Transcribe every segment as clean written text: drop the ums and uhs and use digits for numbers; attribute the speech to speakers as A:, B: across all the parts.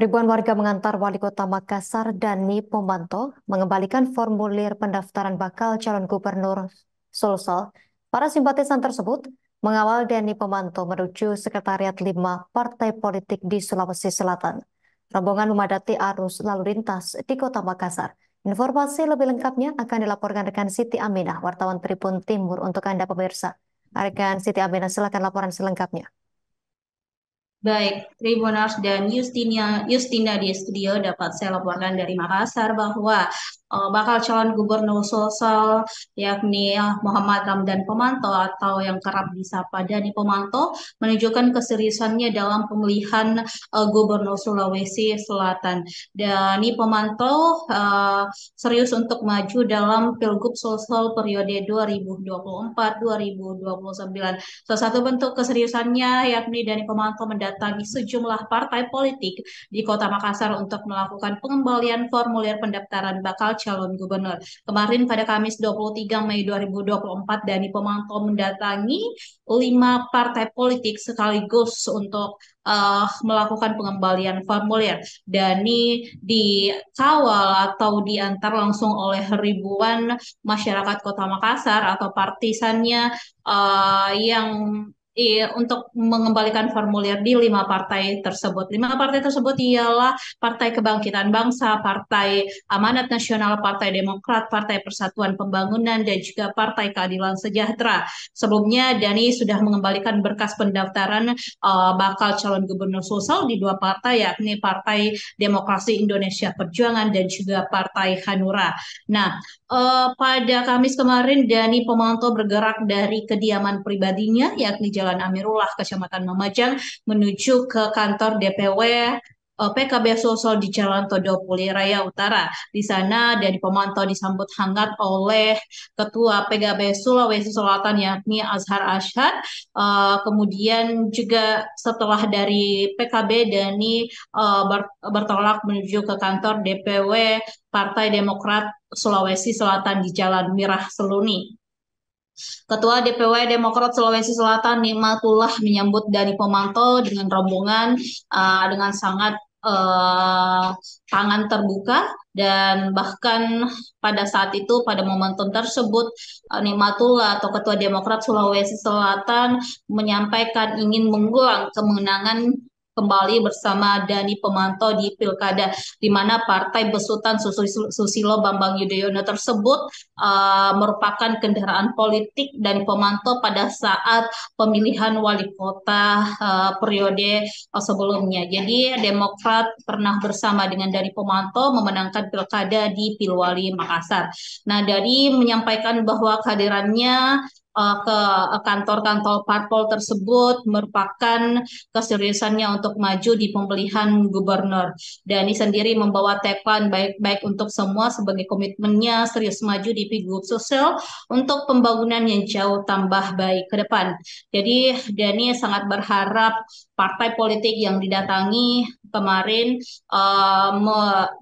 A: Ribuan warga mengantar Wali Kota Makassar Dani Pomanto mengembalikan formulir pendaftaran bakal calon gubernur Sulsel. Para simpatisan tersebut mengawal Dani Pomanto menuju sekretariat 5 partai politik di Sulawesi Selatan. Rombongan memadati arus lalu lintas di Kota Makassar. Informasi lebih lengkapnya akan dilaporkan rekan Siti Aminah, wartawan Tribun Timur untuk Anda pemirsa. Rekan Siti Aminah, silakan laporan selengkapnya.
B: Baik, Tribuners dan Justina di studio dapat saya laporkan dari Makassar bahwa bakal calon gubernur Sulsel yakni Muhammad Ramdan Pomanto atau yang kerap disapa Dani Pomanto menunjukkan keseriusannya dalam pemilihan gubernur Sulawesi Selatan. Dani Pomanto serius untuk maju dalam Pilgub Sulsel periode 2024-2029. Salah satu bentuk keseriusannya yakni Dani Pomanto mendatangi sejumlah partai politik di Kota Makassar untuk melakukan pengembalian formulir pendaftaran bakal calon gubernur. Kemarin pada Kamis 23 Mei 2024, Dani Pomanto mendatangi 5 partai politik sekaligus untuk melakukan pengembalian formulir. Dani dikawal atau diantar langsung oleh ribuan masyarakat Kota Makassar atau partisannya yang untuk mengembalikan formulir di 5 partai tersebut. 5 partai tersebut ialah Partai Kebangkitan Bangsa, Partai Amanat Nasional, Partai Demokrat, Partai Persatuan Pembangunan, dan juga Partai Keadilan Sejahtera. Sebelumnya, Dani sudah mengembalikan berkas pendaftaran bakal calon gubernur Sulsel di 2 partai, yakni Partai Demokrasi Indonesia Perjuangan dan juga Partai Hanura. Nah, pada Kamis kemarin, Dani Pomanto bergerak dari kediaman pribadinya, yakni Jalan Amirullah, Kecamatan Mamajang, menuju ke kantor DPW PKB Sulsel di Jalan Todopuli Raya Utara. Di sana, Dani Pomanto disambut hangat oleh Ketua PKB Sulawesi Selatan, yakni Azhar Ashad. Kemudian juga setelah dari PKB, Dani bertolak menuju ke kantor DPW Partai Demokrat Sulawesi Selatan di Jalan Mirah Seluni. Ketua DPW Demokrat Sulawesi Selatan Nikmatullah menyambut Dani Pomanto dengan rombongan dengan sangat tangan terbuka, dan bahkan pada saat itu pada momentum tersebut Nikmatullah atau Ketua Demokrat Sulawesi Selatan menyampaikan ingin mengulang kemenangan kembali bersama Dani Pomanto di Pilkada, di mana Partai Besutan Susilo Bambang Yudhoyono tersebut merupakan kendaraan politik Dani Pomanto pada saat pemilihan wali kota periode sebelumnya. Jadi Demokrat pernah bersama dengan Dani Pomanto memenangkan Pilkada di Pilwali Makassar. Nah, Dani menyampaikan bahwa kehadirannya ke kantor-kantor parpol tersebut merupakan keseriusannya untuk maju di pemilihan gubernur. Dani sendiri membawa tagline baik-baik untuk semua sebagai komitmennya serius maju di Pilgub Sulsel untuk pembangunan yang jauh tambah baik ke depan. Jadi Dani sangat berharap partai politik yang didatangi kemarin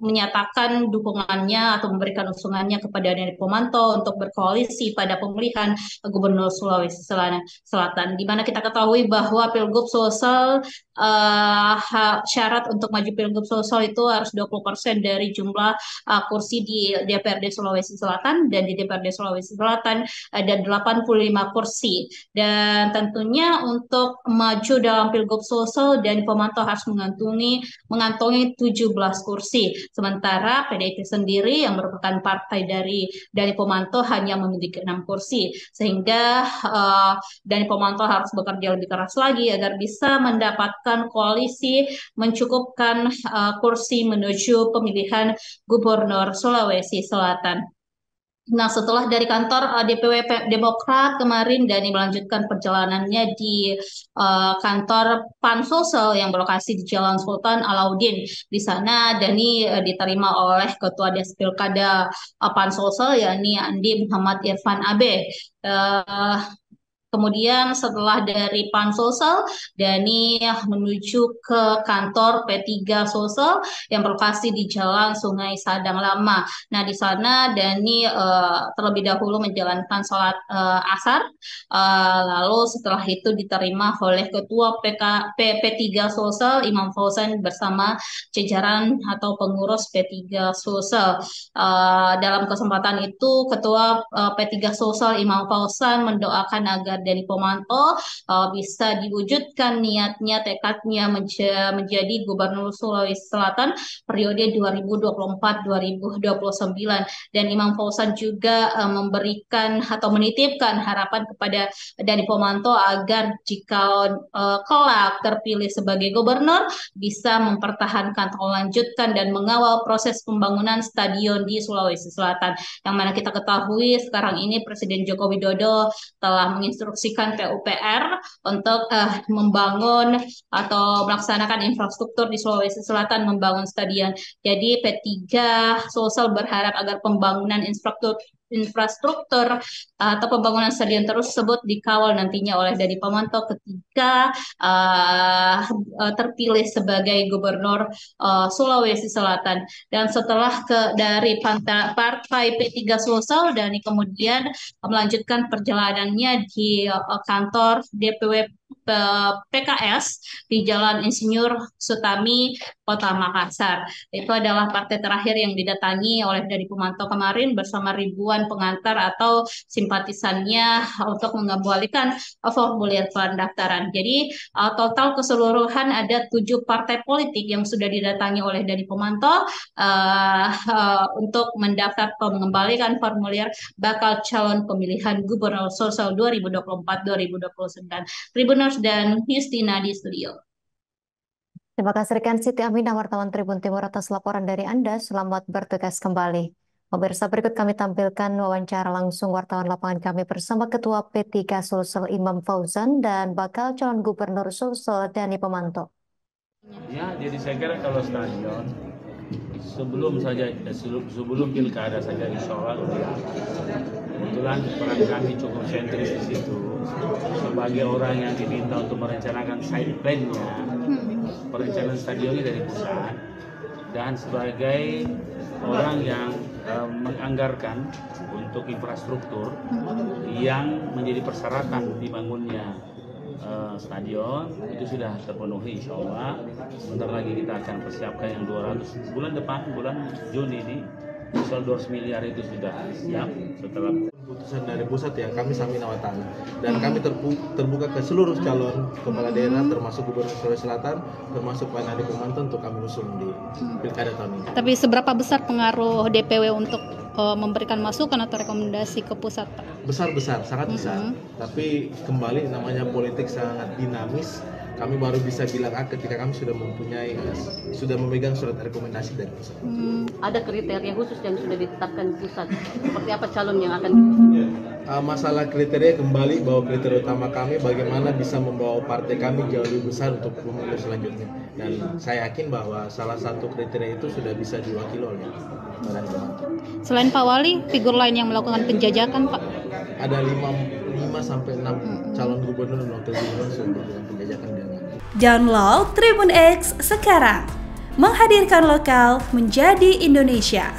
B: menyatakan dukungannya atau memberikan usungannya kepada Dani Pomanto untuk berkoalisi pada pemilihan Gubernur Sulawesi Selatan. Di mana kita ketahui bahwa Pilgub Sulsel syarat untuk maju Pilgub Sulsel itu harus 20% dari jumlah kursi di DPRD Sulawesi Selatan, dan di DPRD Sulawesi Selatan ada 85 kursi. Dan tentunya untuk maju dalam Pilgub Sulsel, Dani Pomanto harus mengantongi 17 kursi. Sementara PDIP sendiri yang merupakan partai dari Dani Pomanto hanya memiliki 6 kursi. Sehingga Dani Pomanto harus bekerja lebih keras lagi agar bisa mendapatkan koalisi mencukupkan kursi menuju pemilihan Gubernur Sulawesi Selatan. Nah, setelah dari kantor DPW Demokrat kemarin, Dani melanjutkan perjalanannya di kantor PAN Sulsel yang berlokasi di Jalan Sultan Alauddin. Di sana Dani diterima oleh Ketua Despilkada PAN Sulsel, yakni Andi Muhammad Irfan Abe. Kemudian setelah dari Pansosel, Dani menuju ke kantor P3 Sulsel yang berlokasi di Jalan Sungai Sadang Lama. Nah, di sana Dani terlebih dahulu menjalankan sholat asar. Lalu setelah itu diterima oleh Ketua P3 Sulsel, Imam Fauzan bersama jajaran atau pengurus P3 Sulsel. Dalam kesempatan itu, Ketua P3 Sulsel Imam Fauzan mendoakan agar Dani Pomanto bisa diwujudkan niatnya, tekadnya menjadi Gubernur Sulawesi Selatan periode 2024-2029. Dan Imam Fauzan juga memberikan atau menitipkan harapan kepada Dani Pomanto agar jika kelak terpilih sebagai gubernur bisa mempertahankan atau melanjutkan dan mengawal proses pembangunan stadion di Sulawesi Selatan. Yang mana kita ketahui sekarang ini Presiden Joko Widodo telah menginstruksikan PUPR untuk membangun atau melaksanakan infrastruktur di Sulawesi Selatan, membangun stadion. Jadi P3 Sulsel berharap agar pembangunan infrastruktur atau pembangunan stadion tersebut dikawal nantinya oleh Dani Pomanto ketika terpilih sebagai gubernur Sulawesi Selatan. Dan setelah dari partai P3 Sulsel, Dani kemudian melanjutkan perjalanannya di kantor DPW PKS di Jalan Insinyur Sutami, Kota Makassar. Itu adalah partai terakhir yang didatangi oleh Dani Pomanto kemarin bersama ribuan pengantar atau simpatisannya untuk mengembalikan formulir pendaftaran. Jadi total keseluruhan ada 7 partai politik yang sudah didatangi oleh Dani Pomanto untuk mendaftar atau mengembalikan formulir bakal calon pemilihan Gubernur Sulsel 2024-2029. Tribuners dan Justina di studio.
A: Terima kasih rekan Siti Aminah, wartawan Tribun Timur atas laporan dari Anda. Selamat bertugas kembali. Pemirsa, berikut kami tampilkan wawancara langsung wartawan lapangan kami bersama Ketua P3 Sulsel Imam Fauzan dan bakal calon Gubernur Sulsel Dani Pomanto.
C: Ya, jadi saya kira kalau stadion sebelum pilkada saja insya Allah kebetulan peran kami cukup sentris di situ sebagai orang yang diminta untuk merencanakan side plan-nya, perencanaan stadionnya dari pusat, dan sebagai orang yang menganggarkan untuk infrastruktur yang menjadi persyaratan dibangunnya stadion itu sudah terpenuhi insya Allah. Sebentar lagi kita akan persiapkan yang 200 bulan depan, bulan Juni ini soal 200 miliar itu sudah siap setelah
D: keputusan dari pusat ya. Kami samina wata'ala dan kami terbuka ke seluruh calon kepala daerah termasuk Gubernur Sulawesi Selatan, termasuk Pak Dani Pomanto untuk kami usung di pilkada tahun ini.
E: Tapi seberapa besar pengaruh DPW untuk memberikan masukan atau rekomendasi ke pusat, Pak?
D: Besar, sangat besar. Tapi kembali namanya politik sangat dinamis. Kami baru bisa bilang ketika kami sudah memegang surat rekomendasi dari pusat.
F: Ada kriteria khusus yang sudah ditetapkan pusat. Seperti apa calon yang akan
D: masalah kriteria kembali bahwa kriteria utama kami bagaimana bisa membawa partai kami jauh lebih besar untuk pemilu selanjutnya. Dan saya yakin bahwa salah satu kriteria itu sudah bisa diwakili oleh Dani Pomanto.
E: Selain Pak Wali, figur lain yang melakukan penjajakan, Pak?
D: Ada 5-6 calon gubernur dan wakil gubernur sudah melakukan penjajakan dengan.
G: Download Tribun X sekarang, menghadirkan lokal menjadi Indonesia.